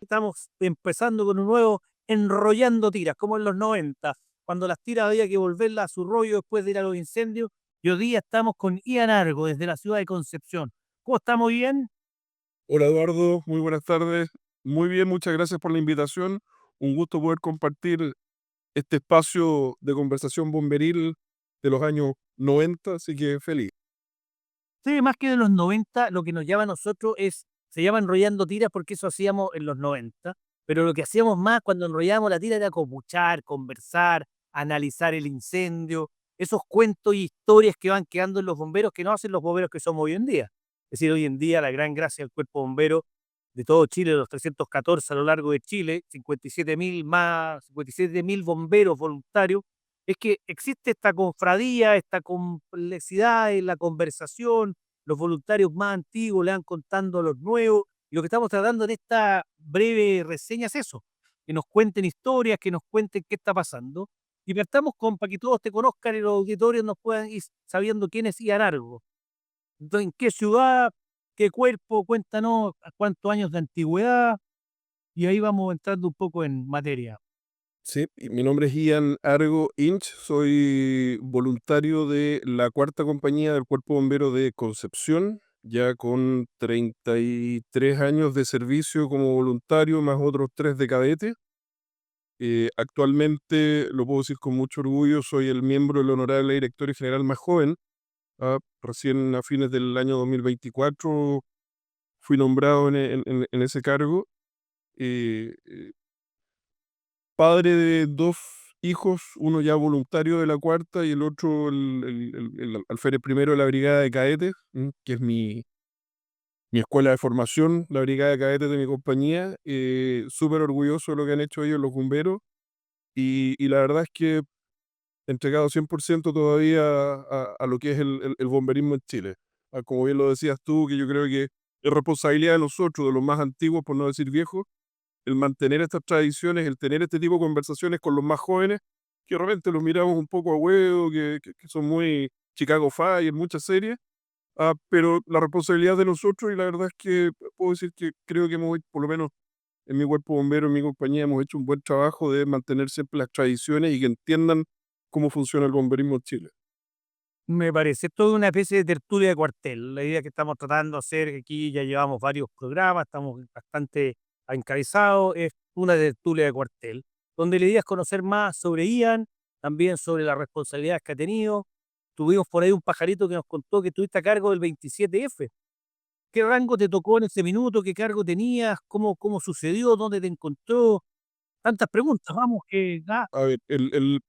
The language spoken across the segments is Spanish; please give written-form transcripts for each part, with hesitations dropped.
estamos empezando con un nuevo enrollando tiras, como en los 90, cuando las tiras había que volverlas a su rollo después de ir a los incendios. Y hoy día estamos con Ian Argo desde la ciudad de Concepción. ¿Cómo estamos, Ian? Hola Eduardo, muy buenas tardes. Muy bien, muchas gracias por la invitación. Un gusto poder compartir este espacio de conversación bomberil de los años 90, así que feliz. Sí, más que de los 90, lo que nos llama a nosotros se llama enrollando tiras porque eso hacíamos en los 90, pero lo que hacíamos más cuando enrollábamos la tira era copuchar, conversar, analizar el incendio, esos cuentos y historias que van quedando en los bomberos que no hacen los bomberos que somos hoy en día. Es decir, hoy en día la gran gracia del cuerpo bombero de todo Chile, de los 314 a lo largo de Chile, 57.000 más, 57.000 bomberos voluntarios, es que existe esta confradía, esta complejidad en la conversación, los voluntarios más antiguos le van contando a los nuevos, y lo que estamos tratando en esta breve reseña es eso, que nos cuenten historias, que nos cuenten qué está pasando, y partamos para que todos te conozcan y los auditorios nos puedan ir sabiendo quién es Ian Argo. Entonces, ¿en qué ciudad? ¿Qué cuerpo? Cuéntanos a cuántos años de antigüedad, y ahí vamos entrando un poco en materia. Sí, y mi nombre es Ian Argo Inch, soy voluntario de la cuarta compañía del Cuerpo Bombero de Concepción, ya con 33 años de servicio como voluntario, más otros 3 de cadete. Actualmente, lo puedo decir con mucho orgullo, soy el miembro del honorable directorio general más joven. Recién a fines del año 2024 fui nombrado en ese cargo. eh, eh, Padre de 2 hijos, uno ya voluntario de la cuarta y el otro el alférez primero de la brigada de cadetes, que es mi escuela de formación, la brigada de cadetes de mi compañía. Súper orgulloso de lo que han hecho ellos los bomberos y la verdad es que entregado 100% todavía a lo que es el bomberismo en Chile. Como bien lo decías tú, que yo creo que es responsabilidad de nosotros, de los más antiguos, por no decir viejos, el mantener estas tradiciones, el tener este tipo de conversaciones con los más jóvenes, que de repente los miramos un poco a huevo, que son muy Chicago Fire, muchas series, pero la responsabilidad de nosotros, y la verdad es que puedo decir que creo que hemos, por lo menos en mi cuerpo bombero, en mi compañía, hemos hecho un buen trabajo de mantener siempre las tradiciones y que entiendan cómo funciona el bomberismo en Chile. Me parece toda una especie de tertulia de cuartel. La idea que estamos tratando de hacer, que aquí ya llevamos varios programas, estamos bastante encabezados, es una tertulia de cuartel, donde la idea es conocer más sobre Ian, también sobre las responsabilidades que ha tenido. Tuvimos por ahí un pajarito que nos contó que estuviste a cargo del 27F. ¿Qué rango te tocó en ese minuto? ¿Qué cargo tenías? ¿Cómo sucedió? ¿Dónde te encontró? Tantas preguntas, vamos, que... A ver, el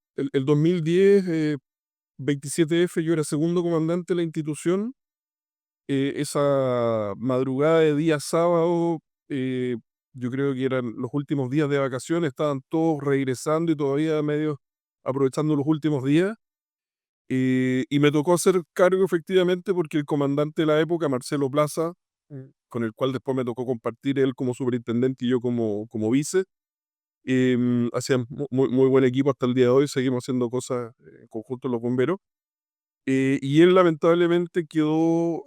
2010, 27F, yo era segundo comandante de la institución. Esa madrugada de día sábado, eh, yo creo que eran los últimos días de vacaciones, estaban todos regresando y todavía medio aprovechando los últimos días. Y me tocó hacer cargo efectivamente porque el comandante de la época, Marcelo Plaza, con el cual después me tocó compartir él como superintendente y yo como vice, hacían muy buen equipo hasta el día de hoy, seguimos haciendo cosas en conjunto los bomberos. Y él lamentablemente quedó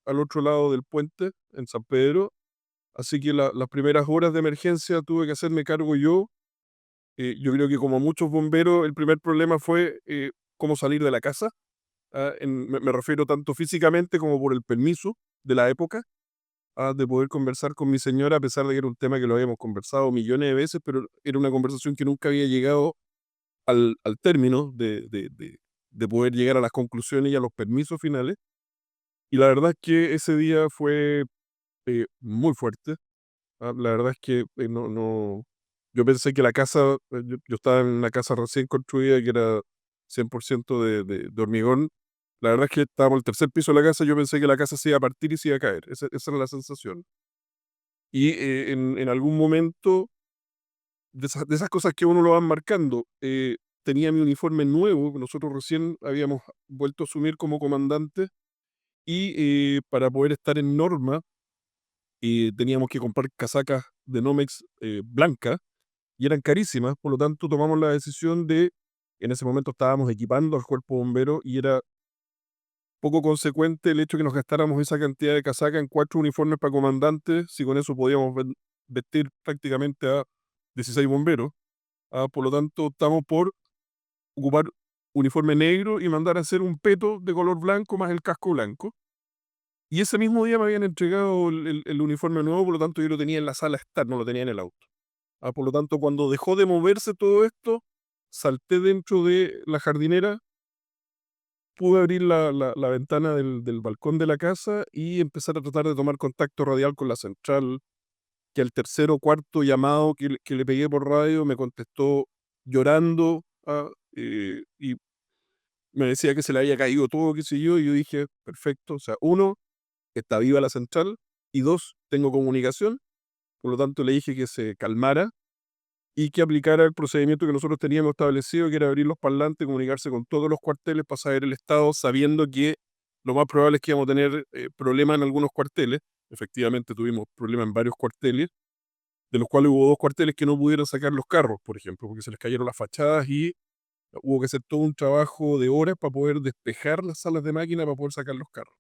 al otro lado del puente, en San Pedro, así que las primeras horas de emergencia tuve que hacerme cargo yo. Yo creo que como muchos bomberos, el primer problema fue cómo salir de la casa. Me refiero tanto físicamente como por el permiso de la época, de poder conversar con mi señora, a pesar de que era un tema que lo habíamos conversado millones de veces, pero era una conversación que nunca había llegado al término de poder llegar a las conclusiones y a los permisos finales. Y la verdad es que ese día fue muy fuerte. La verdad es que yo pensé que la casa, yo estaba en una casa recién construida que era 100% de hormigón. La verdad es que estábamos en el tercer piso de la casa, yo pensé que la casa se iba a partir y se iba a caer. Esa era la sensación. Y en algún momento, de esas cosas que uno lo van marcando, tenía mi uniforme nuevo, nosotros recién habíamos vuelto a asumir como comandante y para poder estar en norma teníamos que comprar casacas de Nomex blancas y eran carísimas, por lo tanto tomamos la decisión en ese momento estábamos equipando al cuerpo bombero y era poco consecuente el hecho que nos gastáramos esa cantidad de casacas en 4 uniformes para comandantes, si con eso podíamos vestir prácticamente a 16 bomberos. Por lo tanto, optamos por ocupar uniforme negro y mandar a hacer un peto de color blanco más el casco blanco. Y ese mismo día me habían entregado el uniforme nuevo, por lo tanto yo lo tenía en la sala estar, no lo tenía en el auto. Por lo tanto, cuando dejó de moverse todo esto, salté dentro de la jardinera, pude abrir la ventana del balcón de la casa y empezar a tratar de tomar contacto radial con la central, que al tercer o cuarto llamado que le pegué por radio me contestó llorando, y me decía que se le había caído todo, qué sé yo, y yo dije, perfecto, o sea, uno, está viva la central, y dos, tengo comunicación, por lo tanto le dije que se calmara y que aplicara el procedimiento que nosotros teníamos establecido, que era abrir los parlantes, comunicarse con todos los cuarteles para saber el estado, sabiendo que lo más probable es que íbamos a tener problemas en algunos cuarteles. Efectivamente tuvimos problemas en varios cuarteles, de los cuales hubo dos cuarteles que no pudieron sacar los carros, por ejemplo, porque se les cayeron las fachadas y hubo que hacer todo un trabajo de horas para poder despejar las salas de máquina para poder sacar los carros.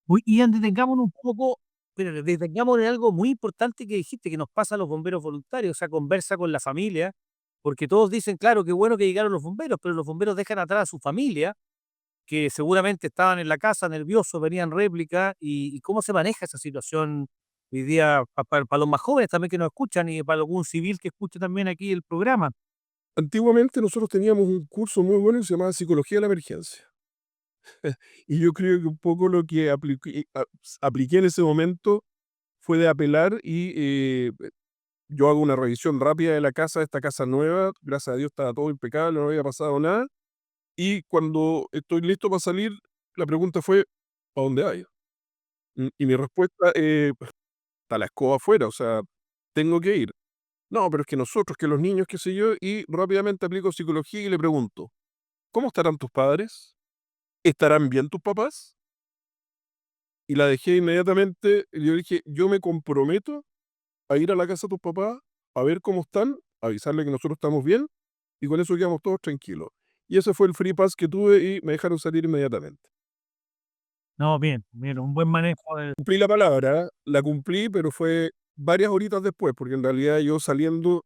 Uy, Ian, detengámonos un poco, pero detengámonos en algo muy importante que dijiste, que nos pasa a los bomberos voluntarios, o sea, conversa con la familia, porque todos dicen, claro, qué bueno que llegaron los bomberos, pero los bomberos dejan atrás a su familia, que seguramente estaban en la casa nerviosos, venían réplica, y cómo se maneja esa situación hoy día para los más jóvenes también que nos escuchan y para algún civil que escuche también aquí el programa. Antiguamente nosotros teníamos un curso muy bueno que se llamaba Psicología de la Emergencia. Y yo creo que un poco lo que apliqué en ese momento fue de apelar y yo hago una revisión rápida de la casa, de esta casa nueva, gracias a Dios estaba todo impecable, no había pasado nada. Y cuando estoy listo para salir, la pregunta fue, ¿para dónde hay? Y mi respuesta, está la escoba afuera, o sea, tengo que ir. No, pero es que nosotros, que los niños, qué sé yo, y rápidamente aplico psicología y le pregunto, ¿cómo estarán tus padres? ¿Estarán bien tus papás? Y la dejé inmediatamente, y yo dije, yo me comprometo a ir a la casa de tus papás, a ver cómo están, avisarle que nosotros estamos bien, y con eso quedamos todos tranquilos. Y ese fue el free pass que tuve y me dejaron salir inmediatamente. No, bien, bien, un buen manejo del... Cumplí la palabra, la cumplí, pero fue varias horitas después, porque en realidad yo saliendo,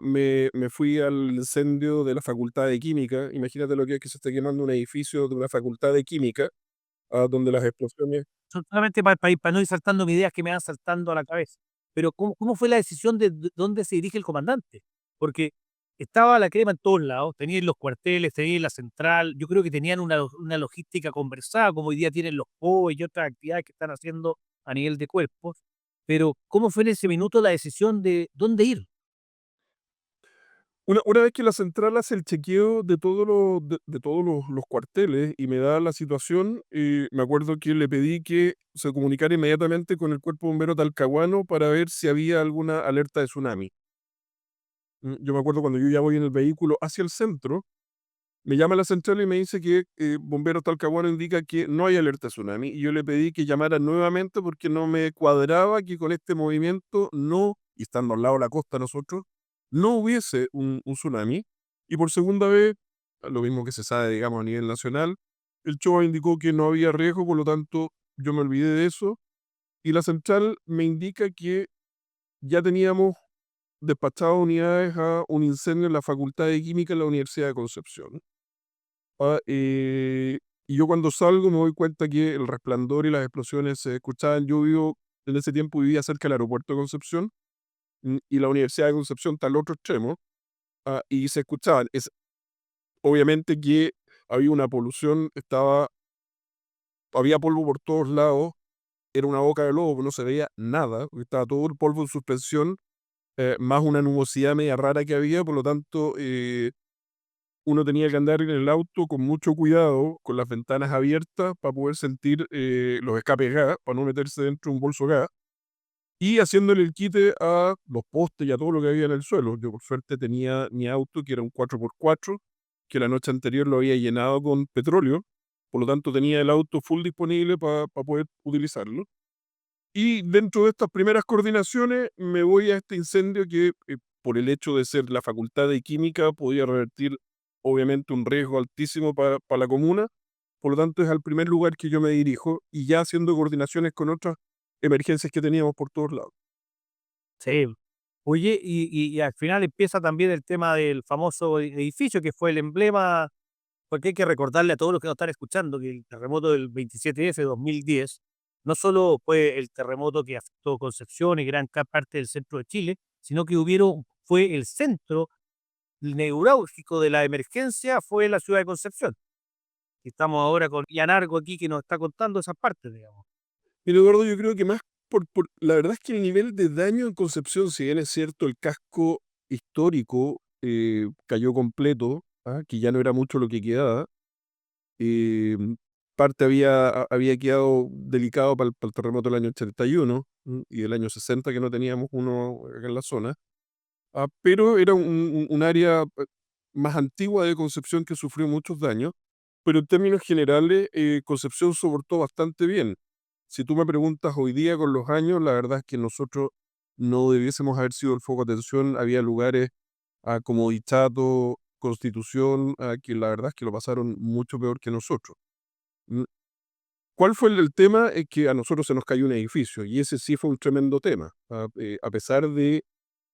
me fui al incendio de la Facultad de Química. Imagínate lo que es que se esté quemando un edificio de una Facultad de Química, donde las explosiones. Solamente para no ir saltando ideas que me van saltando a la cabeza. Pero ¿cómo fue la decisión de dónde se dirige el comandante? Porque estaba la crema en todos lados, tenían los cuarteles, tenían la central, yo creo que tenían una logística conversada, como hoy día tienen los POE y otras actividades que están haciendo a nivel de cuerpos. Pero ¿cómo fue en ese minuto la decisión de dónde ir? Una vez que la central hace el chequeo de todos los cuarteles y me da la situación, me acuerdo que le pedí que se comunicara inmediatamente con el Cuerpo Bombero Talcahuano para ver si había alguna alerta de tsunami. Yo me acuerdo cuando yo ya voy en el vehículo hacia el centro, me llama la central y me dice que Bomberos Talcahuano indica que no hay alerta de tsunami, y yo le pedí que llamara nuevamente porque no me cuadraba que con este movimiento no, y estando al lado de la costa nosotros, no hubiese un tsunami. Y por segunda vez, lo mismo que se sabe, digamos, a nivel nacional, el CHOA indicó que no había riesgo, por lo tanto yo me olvidé de eso, y la central me indica que ya teníamos despachadas unidades a un incendio en la Facultad de Química en la Universidad de Concepción. Y yo cuando salgo me doy cuenta que el resplandor y las explosiones se escuchaban. Yo vivo, en ese tiempo vivía cerca del aeropuerto de Concepción, y la Universidad de Concepción está al otro extremo, y se escuchaban. Obviamente que había una polución, había polvo por todos lados, era una boca de lobo, no se veía nada, porque estaba todo el polvo en suspensión, más una nubosidad media rara que había. Por lo tanto, uno tenía que andar en el auto con mucho cuidado, con las ventanas abiertas para poder sentir los escapes gas, para no meterse dentro de un bolso gas, y haciéndole el quite a los postes y a todo lo que había en el suelo. Yo por suerte tenía mi auto, que era un 4x4, que la noche anterior lo había llenado con petróleo, por lo tanto tenía el auto full disponible para poder utilizarlo. Y dentro de estas primeras coordinaciones me voy a este incendio que, por el hecho de ser la Facultad de Química, podía revertir obviamente un riesgo altísimo para la comuna. Por lo tanto, es al primer lugar que yo me dirijo, y ya haciendo coordinaciones con otras emergencias que teníamos por todos lados. Sí. Oye, y al final empieza también el tema del famoso edificio que fue el emblema, porque hay que recordarle a todos los que nos están escuchando que el terremoto del 27F 2010 no solo fue el terremoto que afectó Concepción y parte del centro de Chile, sino que fue el centro neurálgico de la emergencia, fue la ciudad de Concepción. Y estamos ahora con Yanargo aquí que nos está contando esas partes, digamos. Mira, Eduardo, yo creo que más la verdad es que el nivel de daño en Concepción, si bien es cierto, el casco histórico cayó completo, que ya no era mucho lo que quedaba. eh, Parte había quedado delicado para el terremoto del año 81 y del año 60 que no teníamos uno acá en la zona. Pero era un área más antigua de Concepción que sufrió muchos daños, pero en términos generales Concepción soportó bastante bien. Si tú me preguntas hoy día con los años, la verdad es que nosotros no debiésemos haber sido el foco de atención. Había lugares como Dichato, Constitución, que la verdad es que lo pasaron mucho peor que nosotros. Mm, ¿Cuál fue el tema? Es que a nosotros se nos cayó un edificio y ese sí fue un tremendo tema. A pesar de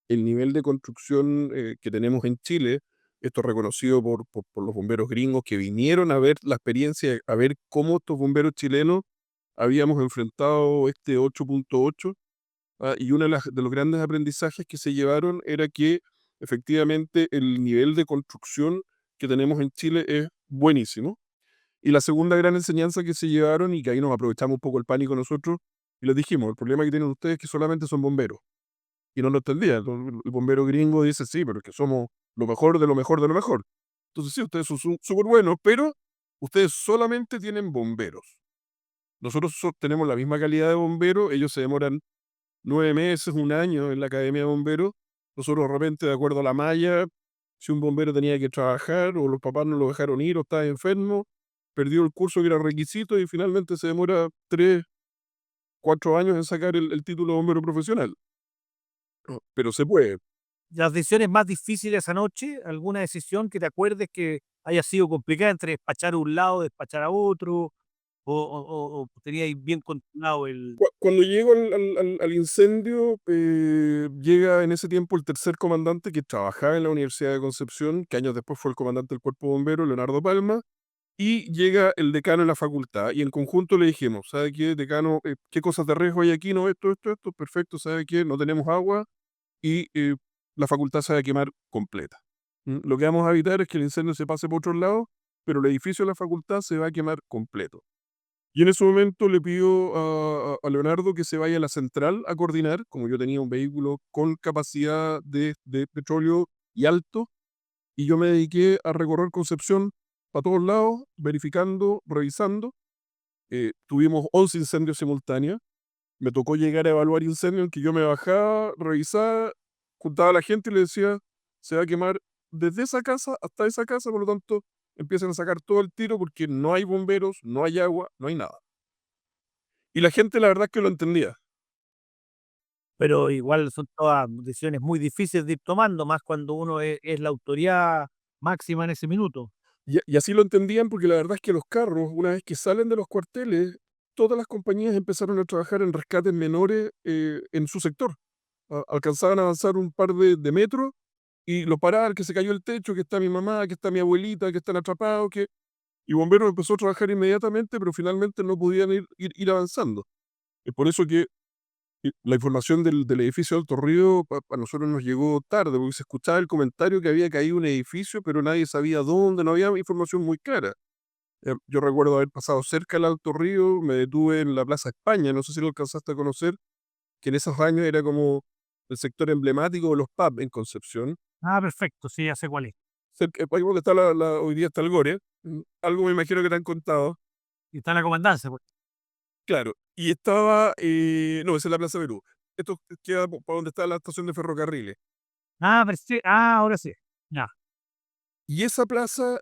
el nivel de construcción que tenemos en Chile, esto es reconocido por los bomberos gringos que vinieron a ver la experiencia, a ver cómo estos bomberos chilenos habíamos enfrentado este 8.8, y uno de los grandes aprendizajes que se llevaron era que efectivamente el nivel de construcción que tenemos en Chile es buenísimo. Y la segunda gran enseñanza que se llevaron, y que ahí nos aprovechamos un poco el pánico nosotros, y les dijimos, el problema que tienen ustedes es que solamente son bomberos y no lo entendía. Entonces, el bombero gringo dice, sí, pero es que somos lo mejor de lo mejor de lo mejor. Entonces, sí, ustedes son súper buenos, pero ustedes solamente tienen bomberos. Nosotros tenemos la misma calidad de bomberos, ellos se demoran 9 meses, un año en la academia de bomberos. Nosotros de repente, de acuerdo a la malla, si un bombero tenía que trabajar o los papás no lo dejaron ir o estaba enfermo, perdió el curso que era requisito y finalmente se demora 3, 4 años en sacar el título de bombero profesional. Pero se puede. Las decisiones más difíciles anoche, alguna decisión que te acuerdes que haya sido complicada entre despachar a un lado, despachar a otro, o teníais bien controlado el... Cuando llego al incendio, llega en ese tiempo el tercer comandante que trabajaba en la Universidad de Concepción, que años después fue el comandante del Cuerpo Bombero, Leonardo Palma, y llega el decano en la facultad. Y en conjunto le dijimos, ¿sabe qué, decano? ¿Qué cosas de riesgo hay aquí? No, esto, perfecto, ¿sabe qué? No tenemos agua y la facultad se va a quemar completa. Lo que vamos a evitar es que el incendio se pase por otro lado, pero el edificio de la facultad se va a quemar completo. Y en ese momento le pido a Leonardo que se vaya a la central a coordinar, como yo tenía un vehículo con capacidad de petróleo y alto, y yo me dediqué a recorrer Concepción para todos lados, verificando, revisando. Tuvimos 11 incendios simultáneos. Me tocó llegar a evaluar incendios en que yo me bajaba, revisaba, juntaba a la gente y le decía, se va a quemar desde esa casa hasta esa casa, por lo tanto, empiezan a sacar todo el tiro porque no hay bomberos, no hay agua, no hay nada. Y la gente la verdad es que lo entendía. Pero igual son todas decisiones muy difíciles de ir tomando, más cuando uno es la autoridad máxima en ese minuto. Y así lo entendían porque la verdad es que los carros, una vez que salen de los cuarteles, todas las compañías empezaron a trabajar en rescates menores en su sector. Alcanzaban a avanzar un par de metros y lo paraban, que se cayó el techo, que está mi mamá, que está mi abuelita, que están atrapados, que... Y Bomberos empezó a trabajar inmediatamente, pero finalmente no podían ir avanzando. Es por eso que la información del edificio de Alto Río a nosotros nos llegó tarde, porque se escuchaba el comentario que había caído un edificio, pero nadie sabía dónde, no había información muy clara. Yo recuerdo haber pasado cerca del Alto Río, me detuve en la Plaza España, no sé si lo alcanzaste a conocer, que en esos años era como el sector emblemático de los pubs en Concepción. Ah, perfecto, sí, ya sé cuál es. Cerca, ahí donde está hoy día está el Gore, algo me imagino que te han contado. Y está en la comandancia, pues. Claro, y estaba, no, esa es la Plaza Perú. Esto queda para donde está la estación de ferrocarriles. Ah, pero sí, ah, ahora sí. Ya. Y esa plaza,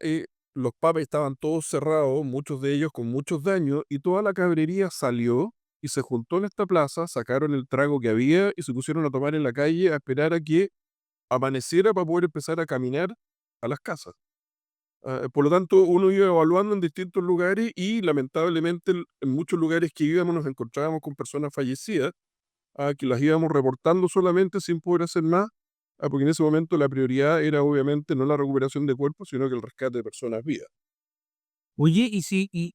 los pubs estaban todos cerrados, muchos de ellos con muchos daños, y toda la cabrería salió y se juntó en esta plaza, sacaron el trago que había y se pusieron a tomar en la calle a esperar a que amaneciera para poder empezar a caminar a las casas. Por lo tanto, uno iba evaluando en distintos lugares y lamentablemente en muchos lugares que íbamos nos encontrábamos con personas fallecidas, que las íbamos reportando solamente sin poder hacer más, porque en ese momento la prioridad era obviamente no la recuperación de cuerpos, sino que el rescate de personas vivas. Oye, y si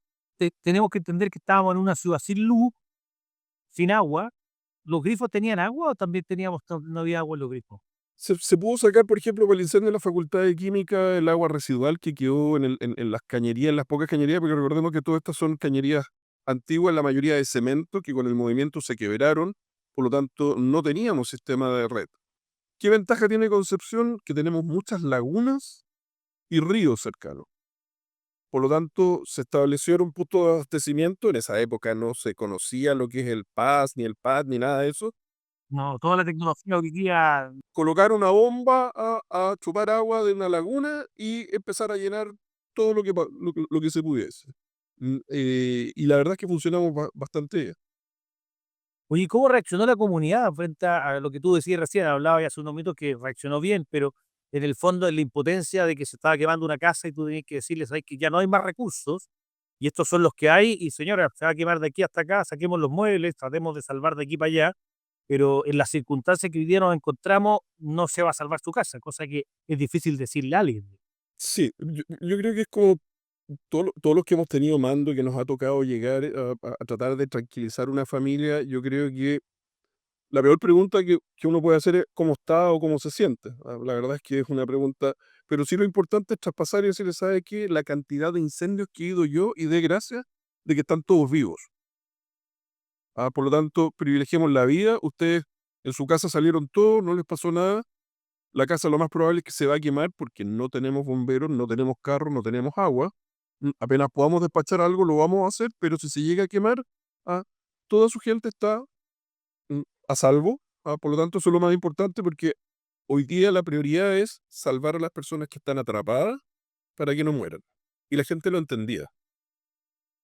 tenemos que entender que estábamos en una ciudad sin luz, sin agua, ¿los grifos tenían agua o también no había agua en los grifos? Se pudo sacar, por ejemplo, por el incendio de la Facultad de Química, el agua residual que quedó en las cañerías, en las pocas cañerías, porque recordemos que todas estas son cañerías antiguas, la mayoría de cemento, que con el movimiento se quebraron, por lo tanto no teníamos sistema de red. ¿Qué ventaja tiene Concepción? Que tenemos muchas lagunas y ríos cercanos. Por lo tanto, se establecieron puntos de abastecimiento. En esa época no se conocía lo que es el PAS, ni el PAD, ni nada de eso. No, toda la tecnología hoy día, Colocar una bomba a chupar agua de una laguna y empezar a llenar todo lo que se pudiese. Y la verdad es que funcionamos bastante bien. oye, ¿cómo reaccionó la comunidad frente a lo que tú decías recién? Hablaba ya hace unos minutos que reaccionó bien, pero en el fondo en la impotencia de que se estaba quemando una casa y tú tenías que decirles: "Ay, que ya no hay más recursos y estos son los que hay y señora, se va a quemar de aquí hasta acá, saquemos los muebles, tratemos de salvar de aquí para allá", pero en las circunstancias que hoy día nos encontramos no se va a salvar su casa, cosa que es difícil decirle a alguien. Sí, yo creo que es como todos los que hemos tenido mando, que nos ha tocado llegar a tratar de tranquilizar una familia. Yo creo que la peor pregunta que uno puede hacer es cómo está o cómo se siente. La verdad es que es una pregunta, pero sí lo importante es traspasar y decirle, ¿sabe qué? La cantidad de incendios que he ido yo y de gracias de que están todos vivos. Por lo tanto, privilegiemos la vida. Ustedes en su casa salieron todos, no les pasó nada. La casa lo más probable es que se va a quemar porque no tenemos bomberos, no tenemos carros, no tenemos agua. Apenas podamos despachar algo, lo vamos a hacer, pero si se llega a quemar, ah, toda su gente está a salvo. Por lo tanto, eso es lo más importante porque hoy día la prioridad es salvar a las personas que están atrapadas para que no mueran. Y la gente lo entendía.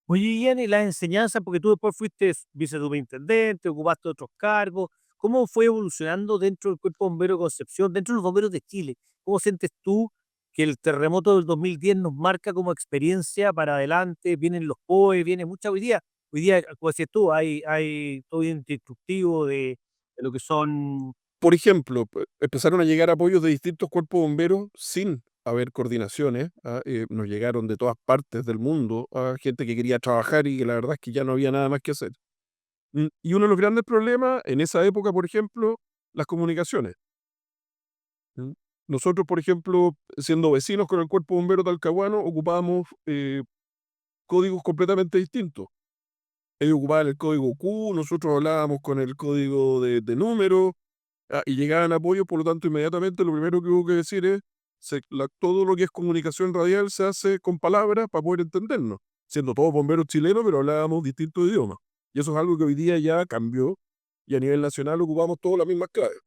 Oye, Ian, y las enseñanzas, porque tú después fuiste vicesuperintendente, ocupaste otros cargos, ¿cómo fue evolucionando dentro del Cuerpo Bombero de Concepción, dentro de los bomberos de Chile? ¿Cómo sientes tú que el terremoto del 2010 nos marca como experiencia para adelante? Vienen los POE, viene mucha hoy día, como decías tú, hay todo un instructivo de lo que son, Por ejemplo, empezaron a llegar apoyos de distintos cuerpos bomberos sin haber coordinaciones. Nos llegaron de todas partes del mundo a gente que quería trabajar y que la verdad es que ya no había nada más que hacer. Y uno de los grandes problemas en esa época, por ejemplo, las comunicaciones. ¿Mm? Nosotros, por ejemplo, siendo vecinos con el cuerpo bombero talcahuano, ocupábamos códigos completamente distintos. Ellos ocupaban el código Q, nosotros hablábamos con el código de número. Y llegaban apoyos, por lo tanto, inmediatamente lo primero que hubo que decir es, todo lo que es comunicación radial se hace con palabras para poder entendernos, siendo todos bomberos chilenos, pero hablábamos distintos idiomas. Y eso es algo que hoy día ya cambió y a nivel nacional ocupamos todas las mismas claves.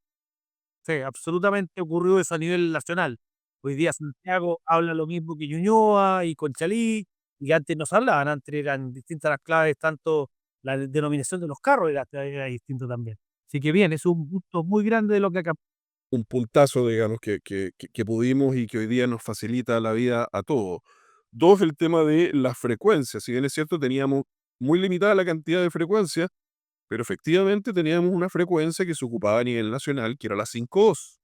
sí, absolutamente ocurrió eso a nivel nacional. Hoy día Santiago habla lo mismo que Ñuñoa y Conchalí, y antes no se hablaban, antes eran distintas las claves, tanto la denominación de los carros era distinto también. Así que bien, es un gusto muy grande de lo que acá. Un puntazo, digamos, que pudimos y que hoy día nos facilita la vida a todos. Dos, el tema de las frecuencias. Si bien es cierto, teníamos muy limitada la cantidad de frecuencias, pero efectivamente teníamos una frecuencia que se ocupaba a nivel nacional, que era la 5.2.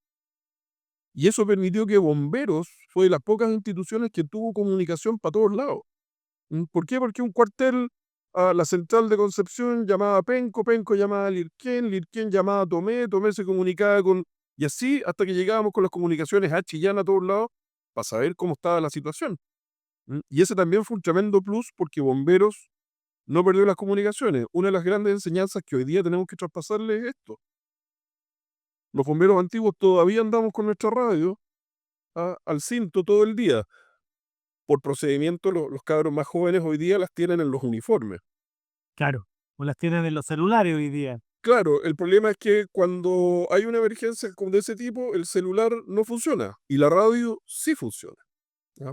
Y eso permitió que Bomberos fue de las pocas instituciones que tuvo comunicación para todos lados. ¿Por qué? Porque un cuartel, la central de Concepción llamaba a Penco, Penco llamaba a Lirquén, Lirquén llamaba a Tomé, Tomé se comunicaba con... Y así hasta que llegábamos con las comunicaciones a Chillán a todos lados para saber cómo estaba la situación. Y ese también fue un tremendo plus porque Bomberos no perdió las comunicaciones. Una de las grandes enseñanzas que hoy día tenemos que traspasarle es esto. Los bomberos antiguos todavía andamos con nuestra radio al cinto todo el día. Por procedimiento, los cabros más jóvenes hoy día las tienen en los uniformes. Claro, o las tienen en los celulares hoy día. Claro, el problema es que cuando hay una emergencia como de ese tipo, el celular no funciona y la radio sí funciona.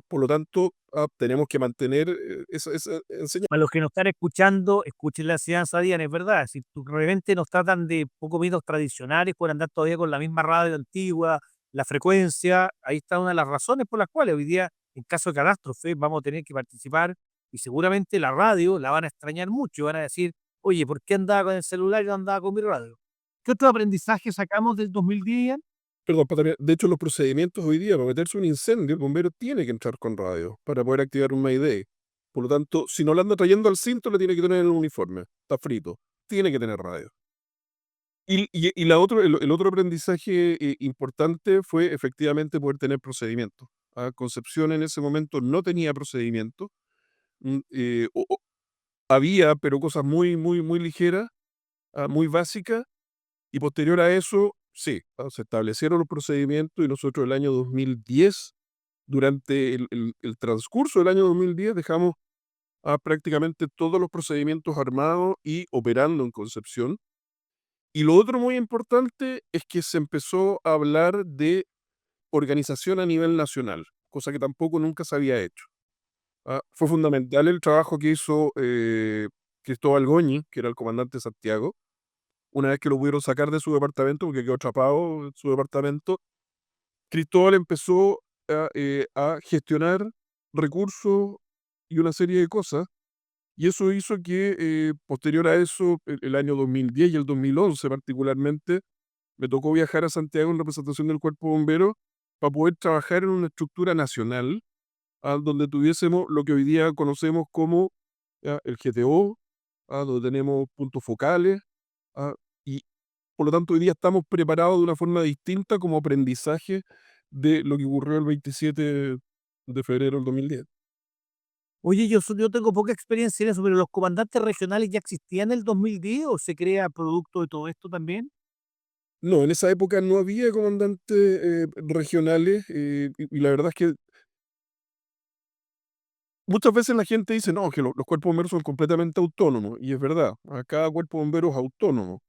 Por lo tanto, tenemos que mantener esa enseñanza. Para los que nos están escuchando, escuchen la enseñanza, Diana, es verdad. Si de repente nos tratan de poco menos tradicionales por andar todavía con la misma radio antigua, la frecuencia, ahí está una de las razones por las cuales hoy día, en caso de catástrofe, vamos a tener que participar y seguramente la radio la van a extrañar mucho. Van a decir, oye, ¿por qué andaba con el celular y no andaba con mi radio? ¿Qué otro aprendizaje sacamos del 2010? Perdón, para terminar, de hecho, los procedimientos hoy día, para meterse un incendio, el bombero tiene que entrar con radio para poder activar un Mayday. Por lo tanto, si no lo anda trayendo al cinto, lo tiene que tener en el uniforme. Está frito. Tiene que tener radio. Y el otro aprendizaje importante fue efectivamente poder tener procedimientos. Concepción en ese momento no tenía procedimiento. Había, pero cosas muy, muy, muy ligeras, muy básicas. Y posterior a eso, sí, se establecieron los procedimientos y nosotros el año 2010, durante el transcurso del año 2010, dejamos prácticamente todos los procedimientos armados y operando en Concepción. Y lo otro muy importante es que se empezó a hablar de organización a nivel nacional, cosa que tampoco nunca se había hecho. Fue fundamental el trabajo que hizo Cristóbal Goñi, que era el comandante de Santiago, una vez que lo pudieron sacar de su departamento, porque quedó atrapado en su departamento. Cristóbal empezó a gestionar recursos y una serie de cosas, y eso hizo que posterior a eso, el año 2010 y el 2011 particularmente, me tocó viajar a Santiago en representación del Cuerpo Bombero para poder trabajar en una estructura nacional, donde tuviésemos lo que hoy día conocemos como el GTO, donde tenemos puntos focales, ah, y por lo tanto hoy día estamos preparados de una forma distinta como aprendizaje de lo que ocurrió el 27 de febrero del 2010. Oye, yo tengo poca experiencia en eso, pero ¿los comandantes regionales ya existían en el 2010 o se crea producto de todo esto también? No, en esa época no había comandantes regionales, y la verdad es que muchas veces la gente dice, no, que los cuerpos bomberos son completamente autónomos, y es verdad, cada cuerpo bombero es autónomo,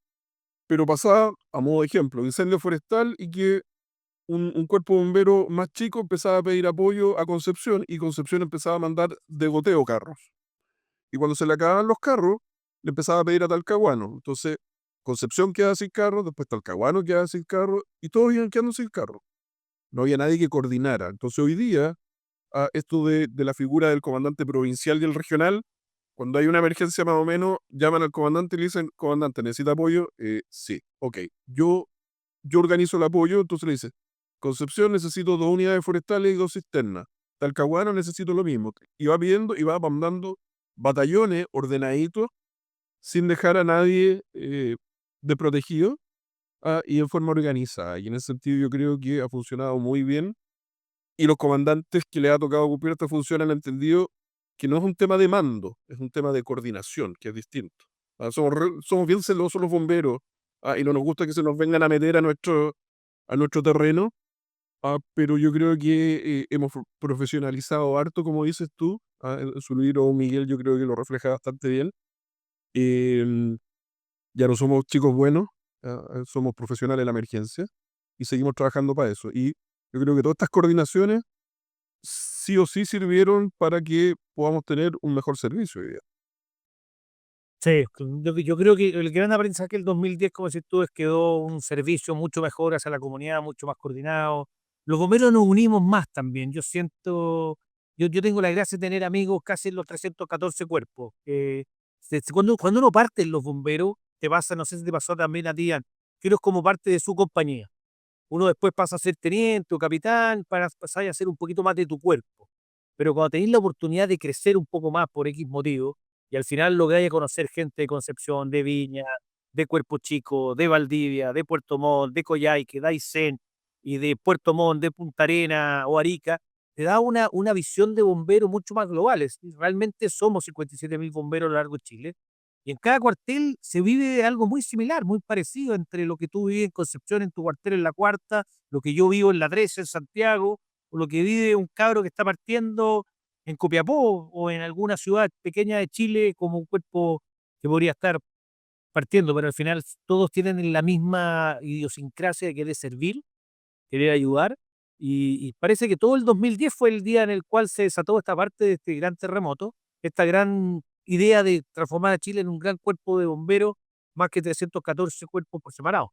pero pasaba, a modo de ejemplo, incendio forestal y que un cuerpo bombero más chico empezaba a pedir apoyo a Concepción y Concepción empezaba a mandar de goteo carros. Y cuando se le acababan los carros, le empezaba a pedir a Talcahuano. Entonces, Concepción quedaba sin carro, después Talcahuano quedaba sin carro y todos iban quedando sin carro. No había nadie que coordinara. Entonces, hoy día, esto de la figura del comandante provincial y el regional, cuando hay una emergencia más o menos, llaman al comandante y le dicen, comandante, ¿necesita apoyo? Sí, ok. Yo organizo el apoyo, entonces le dice, Concepción necesito 2 unidades forestales y 2 cisternas. Talcahuano necesito lo mismo. Y va pidiendo y va mandando batallones ordenaditos sin dejar a nadie desprotegido, y en forma organizada. Y en ese sentido yo creo que ha funcionado muy bien. Y los comandantes que le ha tocado cumplir esta función han entendido que no es un tema de mando, es un tema de coordinación, que es distinto. Somos bien celosos los bomberos, y no nos gusta que se nos vengan a meter a nuestro terreno, pero yo creo que hemos profesionalizado harto, como dices tú. En su libro Miguel yo creo que lo refleja bastante bien. Em, ya no somos chicos buenos, somos profesionales en la emergencia y seguimos trabajando para eso. Y yo creo que todas estas coordinaciones sí o sí sirvieron para que podamos tener un mejor servicio hoy día. Sí, yo creo que el gran aprendizaje del 2010, como decís tú, es que quedó un servicio mucho mejor hacia la comunidad, mucho más coordinado. Los bomberos nos unimos más también. Yo siento, yo tengo la gracia de tener amigos casi en los 314 cuerpos. Cuando uno parte en los bomberos, te pasa, no sé si te pasó también a ti, Ian, que uno es como parte de su compañía. Uno después pasa a ser teniente o capitán para pasar a ser un poquito más de tu cuerpo. Pero cuando tenéis la oportunidad de crecer un poco más por X motivo, y al final lográis conocer gente de Concepción, de Viña, de Cuerpo Chico, de Valdivia, de Puerto Montt, de Coyhaique, de Aysén, y de Puerto Montt, de Punta Arena o Arica, te da una visión de bomberos mucho más globales. Realmente somos 57.000 bomberos a lo largo de Chile, y en cada cuartel se vive algo muy similar, muy parecido entre lo que tú vives en Concepción, en tu cuartel en la Cuarta, lo que yo vivo en la 13, en Santiago, o lo que vive un cabro que está partiendo en Copiapó o en alguna ciudad pequeña de Chile como un cuerpo que podría estar partiendo, pero al final todos tienen la misma idiosincrasia de querer servir, querer ayudar, y parece que todo el 2010 fue el día en el cual se desató esta parte de este gran terremoto, esta gran idea de transformar a Chile en un gran cuerpo de bomberos, más que 314 cuerpos por separado.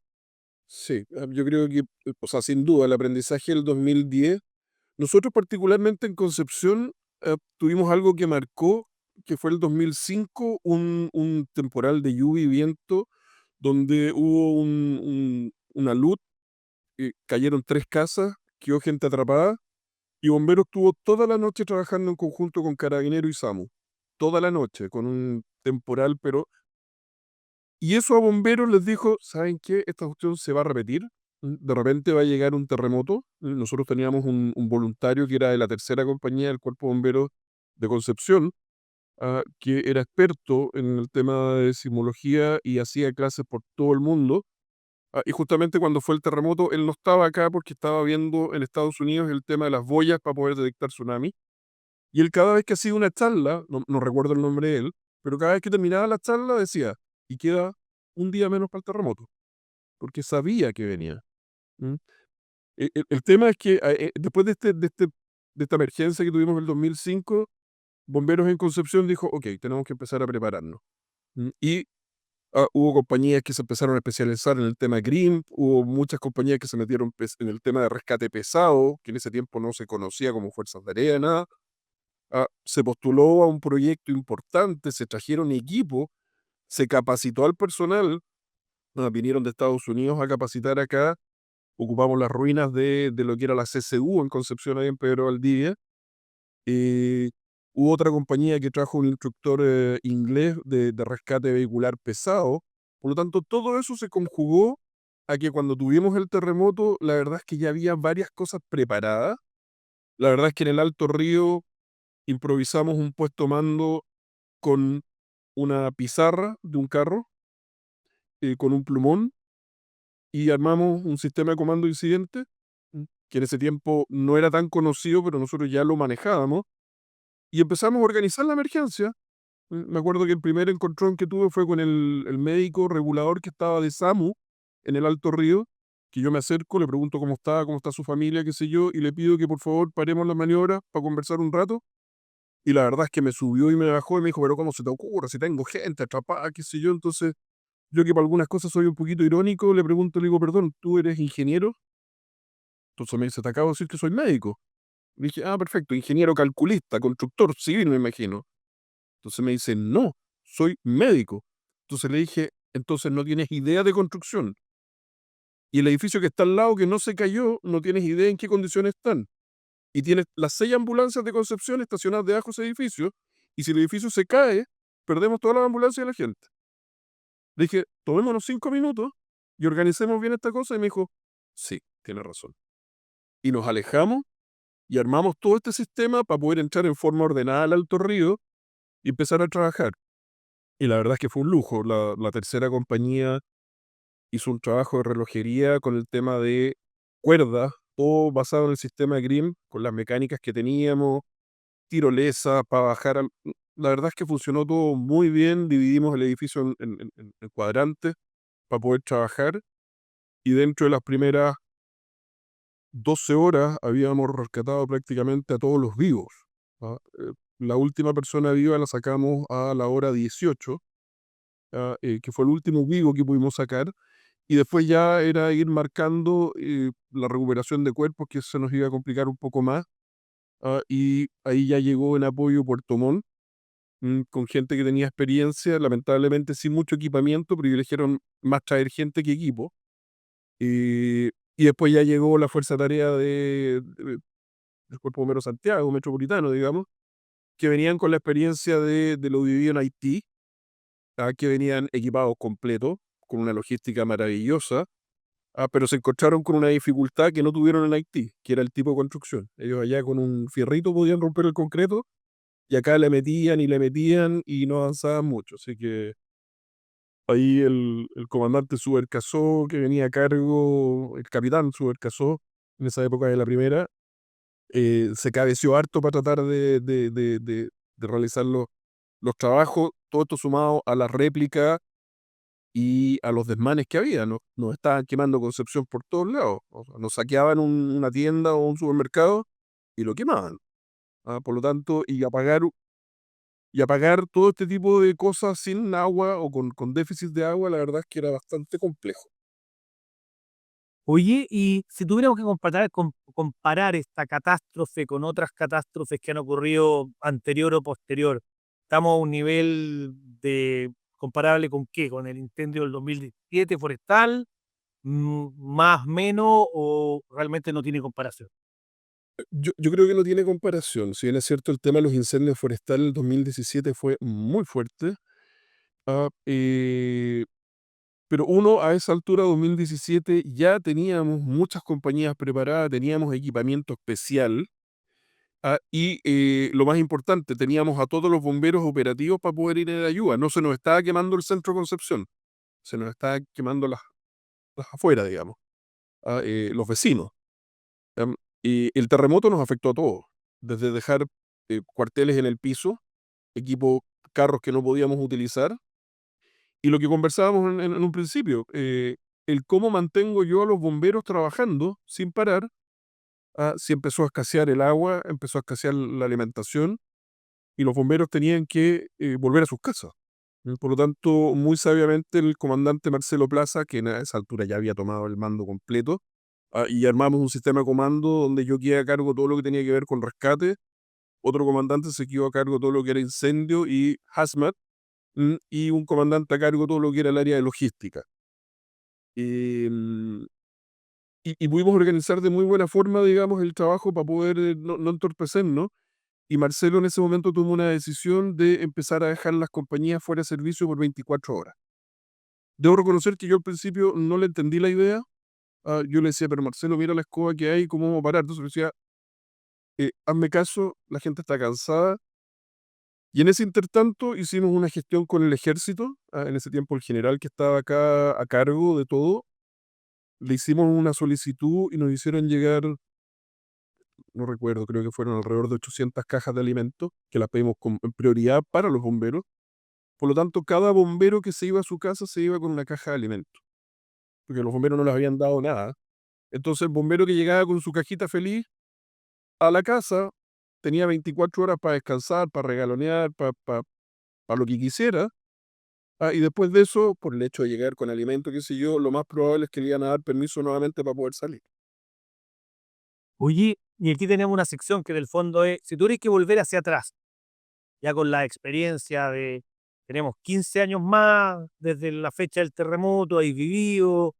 Sí, yo creo que, o sea, sin duda, el aprendizaje del 2010, nosotros particularmente en Concepción tuvimos algo que marcó, que fue el 2005, un temporal de lluvia y viento donde hubo una luz, cayeron 3 casas, quedó gente atrapada y Bomberos estuvo toda la noche trabajando en conjunto con Carabineros y SAMU. Toda la noche, con un temporal, pero y eso a Bomberos les dijo: "¿Saben qué? Esta cuestión se va a repetir, de repente va a llegar un terremoto". Nosotros teníamos un voluntario que era de la tercera compañía del Cuerpo de Bomberos de Concepción, que era experto en el tema de sismología y hacía clases por todo el mundo. Y justamente cuando fue el terremoto, él no estaba acá porque estaba viendo en Estados Unidos el tema de las boyas para poder detectar tsunami. Y él cada vez que hacía una charla, no recuerdo el nombre de él, pero cada vez que terminaba la charla decía, y queda un día menos para el terremoto, porque sabía que venía. ¿Mm? El tema es que después de esta emergencia que tuvimos en el 2005, Bomberos en Concepción dijo, ok, tenemos que empezar a prepararnos. Y hubo compañías que se empezaron a especializar en el tema GRIM, hubo muchas compañías que se metieron en el tema de rescate pesado, que en ese tiempo no se conocía como fuerzas de tarea, nada. Se postuló a un proyecto importante, se trajeron equipo, se capacitó al personal, vinieron de Estados Unidos a capacitar acá, ocupamos las ruinas de lo que era la CCU en Concepción, ahí en Pedro Valdivia. eh, Hubo otra compañía que trajo un instructor inglés de rescate vehicular pesado. Por lo tanto, todo eso se conjugó a que cuando tuvimos el terremoto, la verdad es que ya había varias cosas preparadas. La verdad es que en el Alto Río improvisamos un puesto mando con una pizarra de un carro, con un plumón, y armamos un sistema de comando de incidente, que en ese tiempo no era tan conocido, pero nosotros ya lo manejábamos, y empezamos a organizar la emergencia. Me acuerdo que el primer encontrón que tuve fue con el médico regulador que estaba de SAMU en el Alto Río, que yo me acerco, le pregunto cómo está su familia, qué sé yo, y le pido que por favor paremos la maniobra para conversar un rato. Y la verdad es que me subió y me bajó y me dijo, pero ¿cómo se te ocurre? Si tengo gente atrapada, qué sé yo. Entonces, yo que para algunas cosas soy un poquito irónico, le pregunto, le digo, perdón, ¿tú eres ingeniero? Entonces me dice, te acabo de decir que soy médico. Le dije, perfecto, ingeniero calculista, constructor civil, me imagino. Entonces me dice, no, soy médico. Entonces le dije, entonces no tienes idea de construcción. Y el edificio que está al lado, que no se cayó, no tienes idea en qué condiciones están. Y tienes las 6 ambulancias de Concepción estacionadas debajo de ese edificio. Y si el edificio se cae, perdemos todas las ambulancias y la gente. Le dije, tomémonos 5 minutos y organicemos bien esta cosa. Y me dijo, sí, tiene razón. Y nos alejamos y armamos todo este sistema para poder entrar en forma ordenada al Alto Río y empezar a trabajar. Y la verdad es que fue un lujo. La tercera compañía hizo un trabajo de relojería con el tema de cuerdas, todo basado en el sistema GRIM, con las mecánicas que teníamos, tirolesa para bajar. La verdad es que funcionó todo muy bien. Dividimos el edificio en cuadrantes para poder trabajar. Y dentro de las primeras 12 horas habíamos rescatado prácticamente a todos los vivos. La última persona viva la sacamos a la hora 18, que fue el último vivo que pudimos sacar. Y después ya era ir marcando la recuperación de cuerpos, que se nos iba a complicar un poco más. Y ahí ya llegó en apoyo Puerto Montt, con gente que tenía experiencia, lamentablemente sin mucho equipamiento, privilegiaron más traer gente que equipo. Y, y después ya llegó la Fuerza Tarea del Cuerpo Bombero Santiago, metropolitano, digamos, que venían con la experiencia de lo vivido en Haití, que venían equipados completos, con una logística maravillosa. Pero se encontraron con una dificultad que no tuvieron en Haití, que era el tipo de construcción. Ellos allá con un fierrito podían romper el concreto y acá le metían y no avanzaban mucho. Así que ahí el comandante Subercasó, que venía a cargo, el capitán Subercasó, en esa época de la primera, se cabeció harto para tratar de realizar los trabajos, todo esto sumado a la réplica y a los desmanes que había. Nos estaban quemando Concepción por todos lados. O sea, nos saqueaban una tienda o un supermercado y lo quemaban. Por lo tanto, y apagar todo este tipo de cosas sin agua o con déficit de agua, la verdad es que era bastante complejo. Oye, y si tuviéramos que comparar esta catástrofe con otras catástrofes que han ocurrido anterior o posterior, ¿estamos a un nivel de comparable con qué? ¿Con el incendio del 2010? 2017 forestal, más menos o realmente no tiene comparación. Yo creo que no tiene comparación. Si bien es cierto, el tema de los incendios forestales del 2017 fue muy fuerte, ah, pero uno a esa altura, 2017, ya teníamos muchas compañías preparadas, teníamos equipamiento especial, y lo más importante, teníamos a todos los bomberos operativos para poder ir en ayuda. No se nos estaba quemando el centro de Concepción, se nos estaba quemando las afuera, digamos, los vecinos. Am, y el terremoto nos afectó a todos, desde dejar cuarteles en el piso, equipo, carros que no podíamos utilizar, y lo que conversábamos en un principio, el cómo mantengo yo a los bomberos trabajando sin parar, si empezó a escasear el agua, empezó a escasear la alimentación, y los bomberos tenían que volver a sus casas. Por lo tanto, muy sabiamente el comandante Marcelo Plaza, que a esa altura ya había tomado el mando completo, y armamos un sistema de comando donde yo quedé a cargo de todo lo que tenía que ver con rescate, otro comandante se quedó a cargo de todo lo que era incendio y hazmat, y un comandante a cargo de todo lo que era el área de logística. Em, y pudimos organizar de muy buena forma, digamos, el trabajo para poder no entorpecernos. Y Marcelo en ese momento tomó una decisión de empezar a dejar las compañías fuera de servicio por 24 horas. Debo reconocer que yo al principio no le entendí la idea. Yo le decía, pero Marcelo, mira la escoba que hay, ¿cómo vamos a parar? Entonces me decía, hazme caso, la gente está cansada. Y en ese intertanto hicimos una gestión con el ejército. En ese tiempo el general que estaba acá a cargo de todo, le hicimos una solicitud y nos hicieron llegar, no recuerdo, creo que fueron alrededor de 800 cajas de alimentos, que las pedimos en prioridad para los bomberos. Por lo tanto, cada bombero que se iba a su casa se iba con una caja de alimentos, porque los bomberos no les habían dado nada. Entonces el bombero que llegaba con su cajita feliz a la casa tenía 24 horas para descansar, para regalonear, para lo que quisiera. Y después de eso, por el hecho de llegar con alimento, qué sé yo, lo más probable es que le iban a dar permiso nuevamente para poder salir. Oye, y aquí tenemos una sección que del fondo es, si tuvieras que volver hacia atrás, ya con la experiencia de, tenemos 15 años más desde la fecha del terremoto, hay vivido,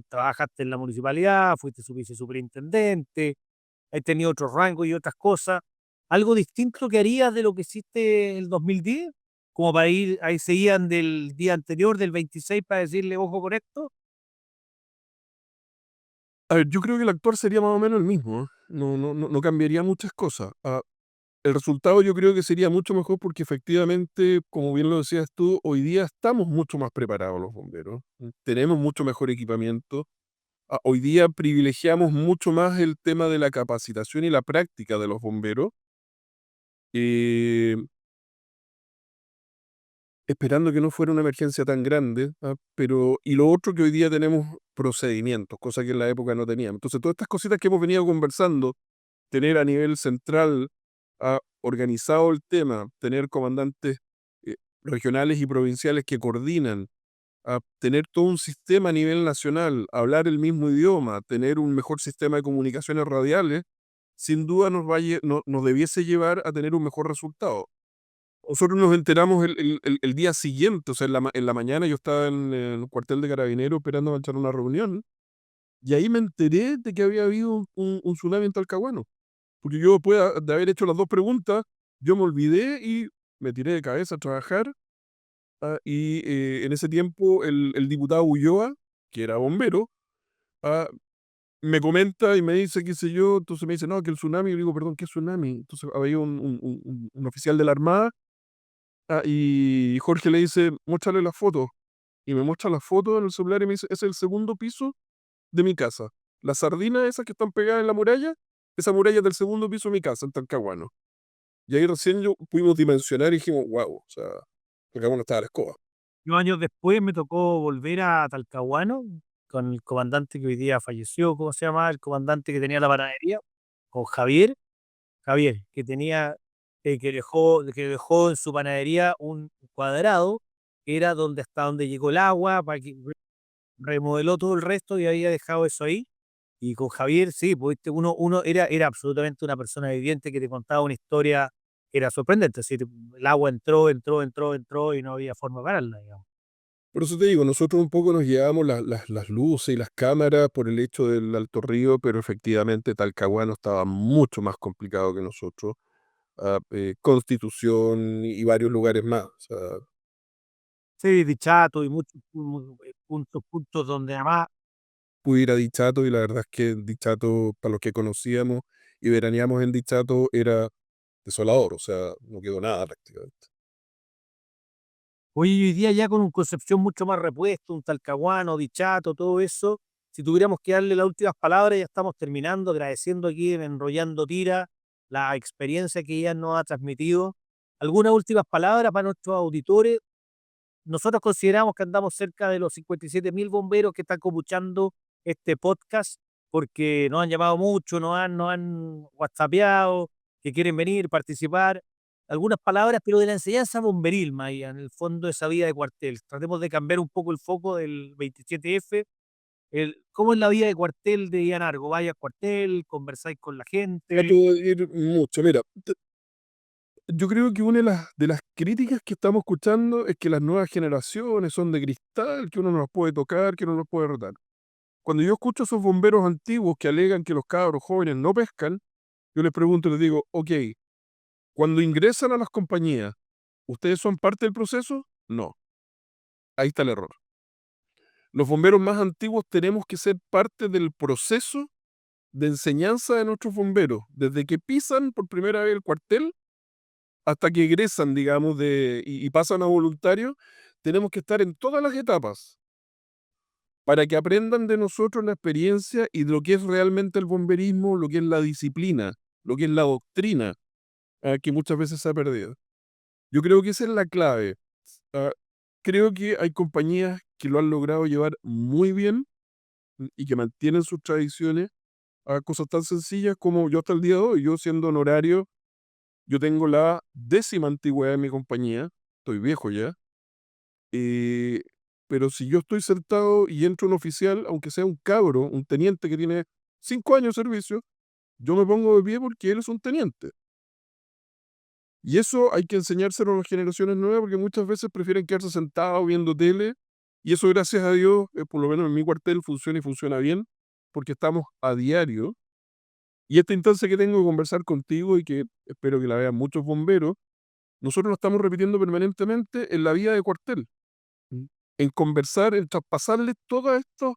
trabajaste en la municipalidad, fuiste su vicesuperintendente, has tenido otros rangos y otras cosas. ¿Algo distinto que harías de lo que hiciste el 2010? Como para ir, ahí seguían del día anterior, del 26, para decirle, ojo con esto. A ver, yo creo que el actuar sería más o menos el mismo, ¿eh? No cambiaría muchas cosas. El resultado yo creo que sería mucho mejor porque efectivamente, como bien lo decías tú, hoy día estamos mucho más preparados los bomberos. Tenemos mucho mejor equipamiento. Hoy día privilegiamos mucho más el tema de la capacitación y la práctica de los bomberos, eh, esperando que no fuera una emergencia tan grande, pero y lo otro que hoy día tenemos procedimientos, cosa que en la época no teníamos. Entonces, todas estas cositas que hemos venido conversando, tener a nivel central organizado el tema, tener comandantes regionales y provinciales que coordinan, tener todo un sistema a nivel nacional, hablar el mismo idioma, tener un mejor sistema de comunicaciones radiales, sin duda nos debiese llevar a tener un mejor resultado. Nosotros nos enteramos el día siguiente, o sea, en la mañana yo estaba en el cuartel de carabineros esperando a echar una reunión, y ahí me enteré de que había habido un tsunami en Talcahuano. Porque yo después de haber hecho las dos preguntas, yo me olvidé y me tiré de cabeza a trabajar. Y en ese tiempo el diputado Ulloa, que era bombero, ah, me comenta y me dice, qué sé yo, entonces me dice, no, que el tsunami, yo digo, perdón, ¿qué tsunami? Entonces había un oficial de la Armada, y Jorge le dice, muéstrale las fotos. Y me muestra las fotos en el celular y me dice, es el segundo piso de mi casa. Las sardinas esas que están pegadas en la muralla, esa muralla es del segundo piso de mi casa, en Talcahuano. Y ahí recién pudimos dimensionar y dijimos, wow, o sea, Talcahuano estaba a la escoba. Yo años después me tocó volver a Talcahuano con el comandante que hoy día falleció, ¿cómo se llama? El comandante que tenía la panadería, con Javier, que dejó en su panadería un cuadrado que era donde hasta donde llegó el agua, para que remodeló todo el resto y había dejado eso ahí. Y con Javier, sí, pues uno era absolutamente una persona viviente que te contaba una historia que era sorprendente. Es decir, el agua entró y no había forma de pararla, digamos. Por eso te digo, nosotros un poco nos llevamos las luces y las cámaras por el hecho del Alto Río, pero efectivamente Talcahuano estaba mucho más complicado que nosotros. Constitución y varios lugares más. O sea, Sí, Dichato y muchos puntos donde además, pude ir a Dichato y la verdad es que Dichato, para los que conocíamos y veraneamos en Dichato, era desolador, o sea, no quedó nada prácticamente. oye, y hoy día ya con un Concepción mucho más repuesto, un Talcahuano, Dichato, todo eso, si tuviéramos que darle las últimas palabras, ya estamos terminando, agradeciendo aquí en Enrollando Tira la experiencia que ella nos ha transmitido. ¿Algunas últimas palabras para nuestros auditores? Nosotros consideramos que andamos cerca de los 57.000 bomberos que están copuchando este podcast, porque nos han llamado mucho, nos han whatsappeado, que quieren venir, participar. Algunas palabras, pero de la enseñanza bomberil, Maya, en el fondo esa vida de cuartel. Tratemos de cambiar un poco el foco del 27F. ¿Cómo es la vida de cuartel de Ian Argo? Vaya al cuartel, conversáis con la Trato gente. de ir mucho. Mira, yo creo que una de las críticas que estamos escuchando es que las nuevas generaciones son de cristal, que uno no las puede tocar, que uno no los puede retar. Cuando yo escucho a esos bomberos antiguos que alegan que los cabros jóvenes no pescan, yo les pregunto y les digo, ok, cuando ingresan a las compañías, ¿ustedes son parte del proceso? No, ahí está el error. Los bomberos más antiguos tenemos que ser parte del proceso de enseñanza de nuestros bomberos, desde que pisan por primera vez el cuartel hasta que egresan, digamos, y pasan a voluntarios, tenemos que estar en todas las etapas para que aprendan de nosotros la experiencia y de lo que es realmente el bomberismo, lo que es la disciplina, lo que es la doctrina, que muchas veces se ha perdido. Yo creo que esa es la clave. Ah, Creo que hay compañías que lo han logrado llevar muy bien y que mantienen sus tradiciones a cosas tan sencillas como yo hasta el día de hoy, yo siendo honorario, yo tengo la 10ª antigüedad de mi compañía, estoy viejo ya, eh, pero si yo estoy sentado y entra un oficial, aunque sea un cabro, un teniente que tiene 5 años de servicio, yo me pongo de pie porque él es un teniente. Y eso hay que enseñárselo a las generaciones nuevas porque muchas veces prefieren quedarse sentados viendo tele. Y eso, gracias a Dios, por lo menos en mi cuartel funciona y funciona bien, porque estamos a diario. Y esta instancia que tengo de conversar contigo y que espero que la vean muchos bomberos, nosotros lo estamos repitiendo permanentemente en la vida de cuartel, ¿m? En conversar, en traspasarles todos estos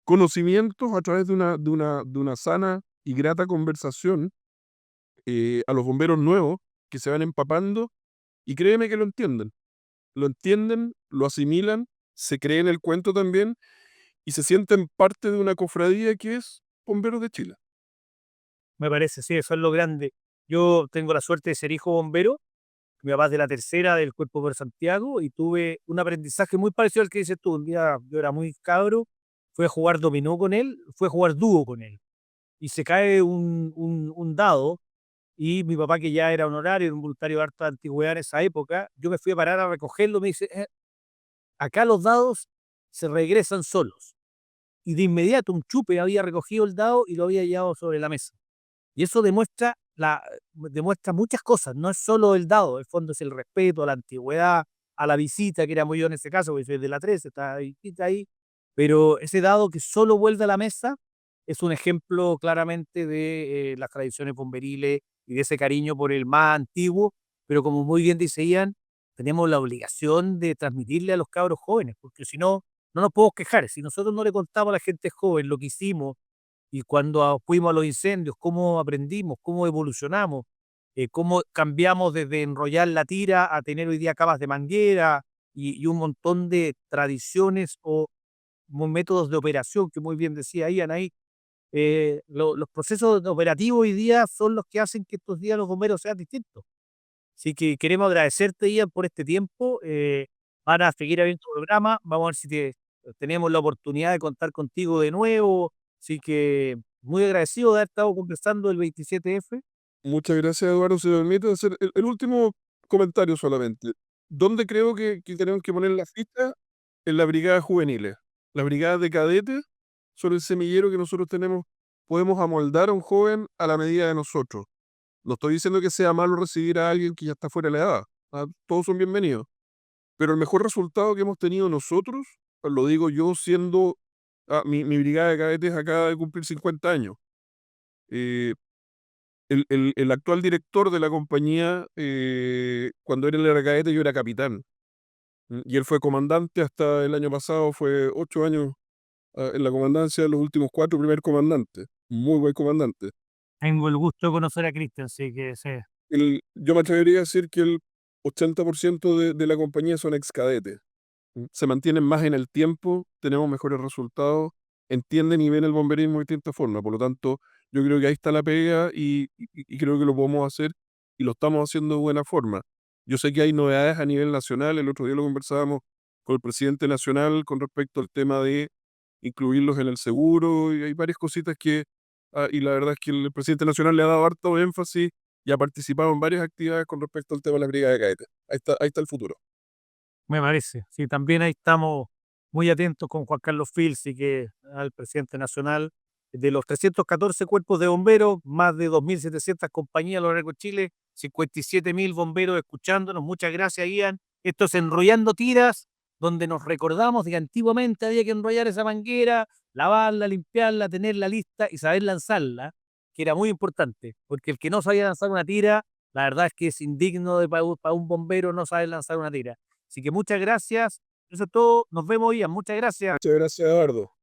conocimientos a través de una sana y grata conversación a los bomberos nuevos que se van empapando y créeme que lo entienden, lo asimilan, se creen el cuento también y se sienten parte de una cofradía que es Bomberos de Chile. Me parece, sí, eso es lo grande. Yo tengo la suerte de ser hijo bombero. Mi papá es de la tercera del Cuerpo por Santiago y tuve un aprendizaje muy parecido al que dices tú. Un día yo era muy cabro, fui a jugar dominó con él, fui a jugar dúo con él. Y se cae un dado y mi papá, que ya era honorario, era un voluntario de harta antigüedad en esa época, yo me fui a parar a recogerlo, me dice, acá los dados se regresan solos. Y de inmediato un chupe había recogido el dado y lo había llevado sobre la mesa. Y eso demuestra muchas cosas, no es solo el dado, el fondo es el respeto a la antigüedad, a la visita, que era muy yo en ese caso, porque soy de la 13, está ahí, pero ese dado que solo vuelve a la mesa es un ejemplo claramente de las tradiciones bomberiles y de ese cariño por el más antiguo, pero como muy bien dice Ian, tenemos la obligación de transmitirle a los cabros jóvenes, porque si no, no nos podemos quejar. Si nosotros no le contamos a la gente joven lo que hicimos, y cuando fuimos a los incendios, cómo aprendimos, cómo evolucionamos, cómo cambiamos desde enrollar la tira a tener hoy día camas de manguera y un montón de tradiciones o métodos de operación, que muy bien decía Ian ahí. Los procesos operativos hoy día son los que hacen que estos días los bomberos sean distintos. Así que queremos agradecerte, Ian, por este tiempo. Van a seguir habiendo programa. Vamos a ver si tenemos la oportunidad de contar contigo de nuevo. Así que muy agradecido de haber estado conversando el 27F. Muchas gracias, Eduardo. Si me permite hacer el último comentario solamente. ¿Dónde creo que tenemos que poner la ficha? En las brigadas juveniles. Las brigadas de cadetes son el semillero que nosotros tenemos, podemos amoldar a un joven a la medida de nosotros. No estoy diciendo que sea malo recibir a alguien que ya está fuera de la edad. Todos son bienvenidos. Pero el mejor resultado que hemos tenido nosotros, lo digo yo siendo, mi brigada de cadetes acaba de cumplir 50 años. Eh, el actual director de la compañía, cuando él era cadete, yo era capitán. Y él fue comandante hasta el año pasado, fue 8 años en la comandancia, los últimos 4 primer comandante. Muy buen comandante. Tengo el gusto de conocer a Cristian, sí que sé. Yo me atrevería a decir que el 80% de la compañía son ex cadetes. Se mantienen más en el tiempo, tenemos mejores resultados, entienden y ven el bomberismo de distinta forma. Por lo tanto, yo creo que ahí está la pega y creo que lo podemos hacer y lo estamos haciendo de buena forma. Yo sé que hay novedades a nivel nacional, el otro día lo conversábamos con el presidente nacional con respecto al tema de incluirlos en el seguro y hay varias cositas y la verdad es que el presidente nacional le ha dado harto énfasis y ha participado en varias actividades con respecto al tema de la brigada de cadetes. Ahí está el futuro. Me parece. Sí, también ahí estamos muy atentos con Juan Carlos Filzi, que al presidente nacional. De los 314 cuerpos de bomberos, más de 2.700 compañías a lo largo de Chile, 57.000 bomberos escuchándonos. Muchas gracias, Ian. Esto es Enrollando Tiras, donde nos recordamos de que antiguamente había que enrollar esa manguera, lavarla, limpiarla, tenerla lista y saber lanzarla, que era muy importante, porque el que no sabía lanzar una tira, la verdad es que es indigno de para un bombero no saber lanzar una tira. Así que muchas gracias. Eso es todo. Nos vemos, Ian. Muchas gracias. Muchas gracias, Eduardo.